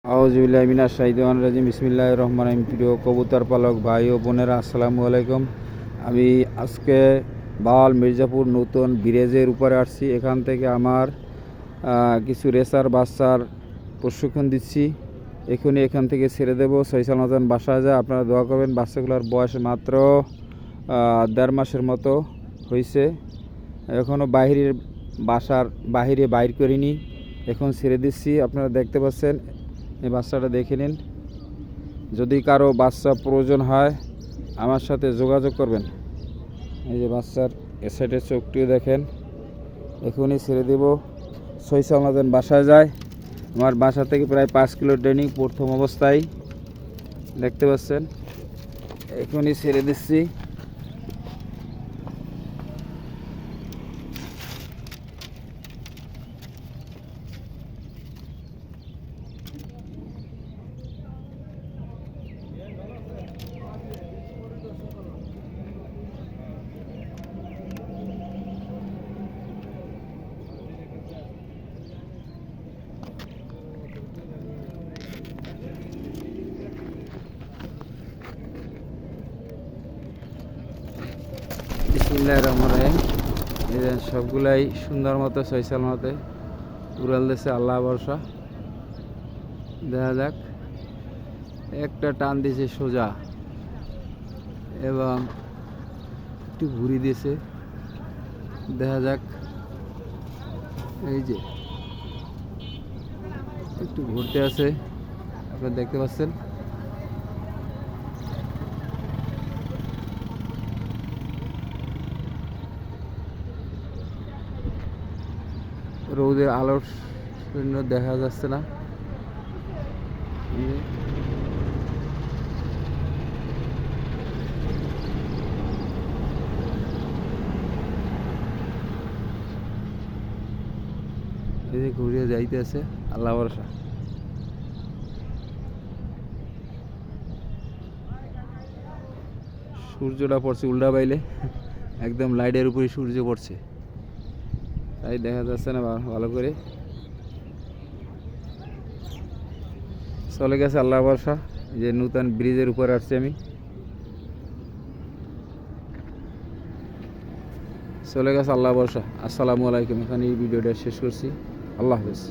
আউযুবিল্লাহি মিনাশ শাইতানির রাজিম বিসমিল্লাহির রহমানির রহিম। প্রিয় কবুতর পালক ভাই ও বোনেরা, আসসালামু আলাইকুম। আমি আজকে বাওয়াল মির্জাপুর নতুন ব্রিজের উপরে আসছি। এখান থেকে আমার কিছু রেসার বাচ্চার প্রশিক্ষণ দিচ্ছি। এখান থেকে ছেড়ে দেবো, সহিসাল মতন বাসায় যায়। আপনারা দোয়া করবেন। বাচ্চাগুলোর বয়স মাত্র 1.5 মাসের মতো হয়েছে। এখনও বাহিরে বাইর করিনি, এখন ছেড়ে দিচ্ছি। আপনারা দেখতে পাচ্ছেন, এই বাচ্চাটা দেখে নিন। যদি কারো বাচ্চা প্রয়োজন হয় আমার সাথে যোগাযোগ করবেন। এই যে বাচ্চার এ সাইডের চোখটিও দেখেন। এখনই ছেড়ে দেব, সহিসাল মতন বাসায় যায়। আমার বাসা থেকে প্রায় 5 কিলো ট্রেনিং প্রথম অবস্থায়, দেখতে পাচ্ছেন। এখনই ছেড়ে দিচ্ছি। বিসমিল্লাহির রহমানির রহিম। এই যে সবগুলাই সুন্দর মতো সহিসাল মতে উড়াল দিয়েছে, আল্লাহ ভরসা। দেখা যাক, একটা টান দিয়েছে সোজা এবং একটু ঘুরি দিয়েছে। দেখা যাক, এই যে একটু ঘুরতে আছে, আপনারা দেখতে পাচ্ছেন। রোদের আলোর জন্য দেখা যাচ্ছে না। এই যে ঘুরিয়ে যাইতে আছে, আল্লাহ ভরসা। সূর্যটা পড়ছে উল্টা বাইলে, একদম লাইটের উপরে সূর্য পড়ছে, তাই দেখা যাচ্ছে না ভালো করে। চলে গেছে আল্লাহ ভরসা। যে নতুন ব্রিজের উপরে আসছি আমি, চলে গেছে আল্লাহ ভরসা। আসসালামু আলাইকুম। এখানে এই ভিডিওটা শেষ করছি। আল্লাহ হাফেজ।